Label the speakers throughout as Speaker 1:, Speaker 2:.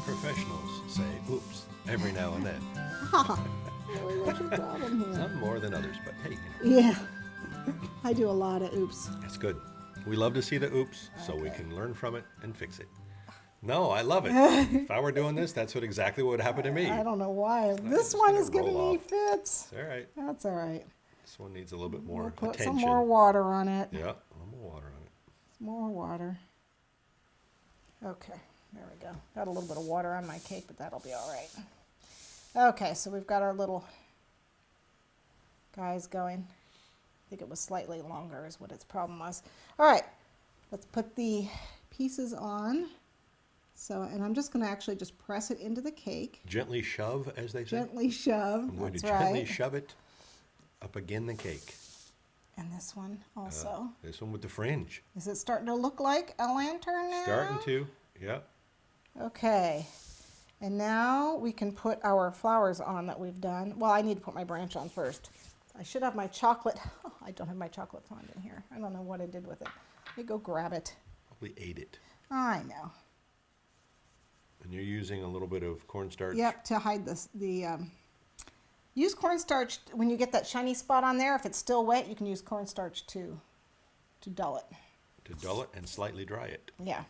Speaker 1: Even professionals say oops every now and then.
Speaker 2: Really, what's your problem here?
Speaker 1: Some more than others, but hey, you know.
Speaker 2: Yeah. I do a lot of oops.
Speaker 1: That's good. We love to see the oops so we can learn from it and fix it. No, I love it. If I were doing this, that's exactly what would happen to me.
Speaker 2: I don't know why.
Speaker 1: It's
Speaker 2: This
Speaker 1: just
Speaker 2: one
Speaker 1: gonna
Speaker 2: is giving
Speaker 1: roll
Speaker 2: me
Speaker 1: off.
Speaker 2: fits.
Speaker 1: It's all right.
Speaker 2: That's all right.
Speaker 1: This one needs a little bit more
Speaker 2: We'll put
Speaker 1: attention.
Speaker 2: some more water on it.
Speaker 1: Yeah, a little more water on it.
Speaker 2: Some more water. Okay, there we go. Got a little bit of water on my cake, but that'll be all right. Okay, so we've got our little guys going. I think it was slightly longer is what its problem was. All right, let's put the pieces on. So, and I'm just going to actually just press it into the cake.
Speaker 1: Gently shove, as they say.
Speaker 2: Gently shove.
Speaker 1: I'm going
Speaker 2: That's
Speaker 1: to gently
Speaker 2: right.
Speaker 1: shove it up again the cake.
Speaker 2: And this one also.
Speaker 1: This one with the fringe.
Speaker 2: Is it starting to look like a lantern now?
Speaker 1: Starting to, yep.
Speaker 2: Okay. And now we can put our flowers on that we've done. Well, I need to put my branch on first. I should have my chocolate. Oh, I don't have my chocolate fondant here. I don't know what I did with it. Let me go grab it.
Speaker 1: Probably ate it.
Speaker 2: I know.
Speaker 1: And you're using a little bit of cornstarch.
Speaker 2: Yep, to hide this. Use cornstarch when you get that shiny spot on there. If it's still wet, you can use cornstarch to dull it.
Speaker 1: To dull it and slightly dry it.
Speaker 2: Yeah.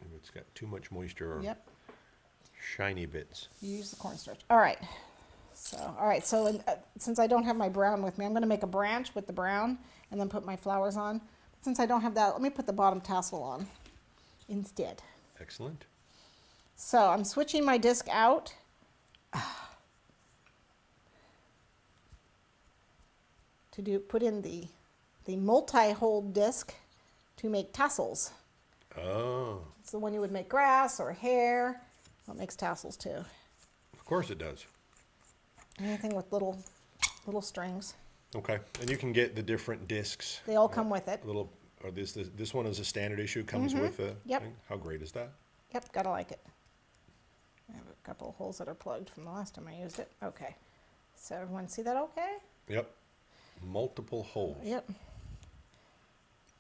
Speaker 1: If it's got too much moisture or
Speaker 2: Yep.
Speaker 1: shiny bits.
Speaker 2: You use the cornstarch. All right. So since I don't have my brown with me, I'm going to make a branch with the brown and then put my flowers on. But since I don't have that, let me put the bottom tassel on instead.
Speaker 1: Excellent.
Speaker 2: So I'm switching my disc out. Put in the multi-hole disc to make tassels.
Speaker 1: Oh.
Speaker 2: It's the one you would make grass or hair. Well, it makes tassels too.
Speaker 1: Of course it does.
Speaker 2: Anything with little strings.
Speaker 1: Okay. And you can get the different discs.
Speaker 2: They all come with it.
Speaker 1: Or this one is a standard issue, comes with a
Speaker 2: Yep.
Speaker 1: thing. How great is that?
Speaker 2: Yep, gotta like it. I have a couple of holes that are plugged from the last time I used it. Okay. So everyone see that okay?
Speaker 1: Yep. Multiple holes.
Speaker 2: Yep.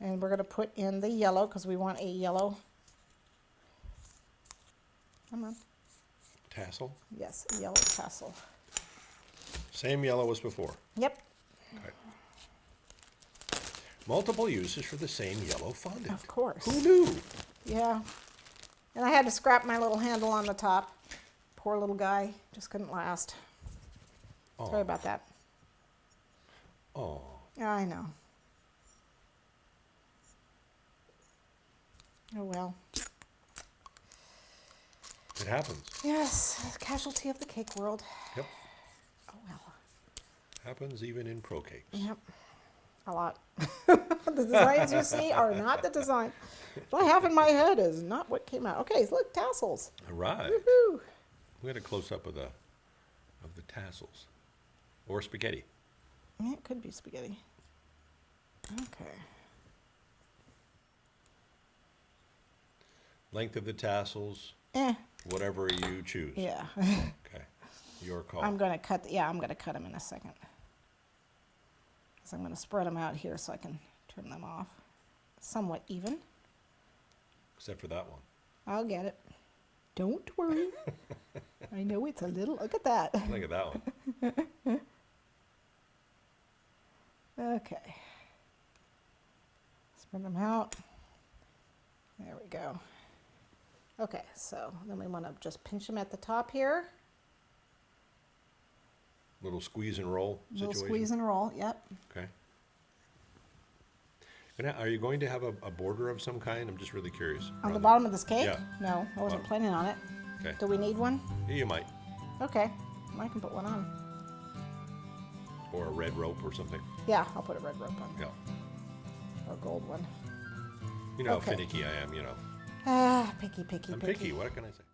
Speaker 2: And we're going to put in the yellow because we want a yellow. Come on.
Speaker 1: Tassel.
Speaker 2: Yes, a yellow tassel.
Speaker 1: Same yellow as before.
Speaker 2: Yep.
Speaker 1: Okay. Multiple uses for the same yellow fondant.
Speaker 2: Of course.
Speaker 1: Who knew?
Speaker 2: Yeah. And I had to scrap my little handle on the top. Poor little guy. Just couldn't last.
Speaker 1: Oh.
Speaker 2: Sorry about that.
Speaker 1: Oh.
Speaker 2: Yeah, I know. Oh well.
Speaker 1: It happens.
Speaker 2: Yes, casualty of the cake world.
Speaker 1: Yep.
Speaker 2: Oh well.
Speaker 1: Happens even in pro cakes.
Speaker 2: Yep. A lot. The designs you see are not the design. What I have in my head is not what came out. Okay, look, tassels.
Speaker 1: All right.
Speaker 2: Woohoo.
Speaker 1: We had a close up of the tassels. Or spaghetti.
Speaker 2: Yeah, it could be spaghetti. Okay.
Speaker 1: Length of the tassels,
Speaker 2: Eh.
Speaker 1: whatever you choose.
Speaker 2: Yeah.
Speaker 1: Okay. Your call.
Speaker 2: I'm gonna cut. I'm gonna cut them in a second. So I'm gonna spread them out here so I can trim them off, somewhat even.
Speaker 1: Except for that one.
Speaker 2: I'll get it. Don't worry. I know it's a little. Look at that.
Speaker 1: Look at that one.
Speaker 2: Okay. Spread them out. There we go. Okay, so then we want to just pinch them at the top here.
Speaker 1: Little squeeze and roll situation.
Speaker 2: Little squeeze and roll, yep.
Speaker 1: Okay. And are you going to have a border of some kind? I'm just really curious.
Speaker 2: On the bottom of this cake?
Speaker 1: Yeah.
Speaker 2: No, I wasn't planning on it.
Speaker 1: Okay.
Speaker 2: Do we need one?
Speaker 1: Yeah, you might.
Speaker 2: Okay, I can put one on.
Speaker 1: Or a red rope or something.
Speaker 2: Yeah, I'll put a red rope on.
Speaker 1: Yeah.
Speaker 2: Or a gold one.
Speaker 1: You know
Speaker 2: Okay.
Speaker 1: how finicky I am, you know.
Speaker 2: Ah, picky.
Speaker 1: I'm picky. What can I say?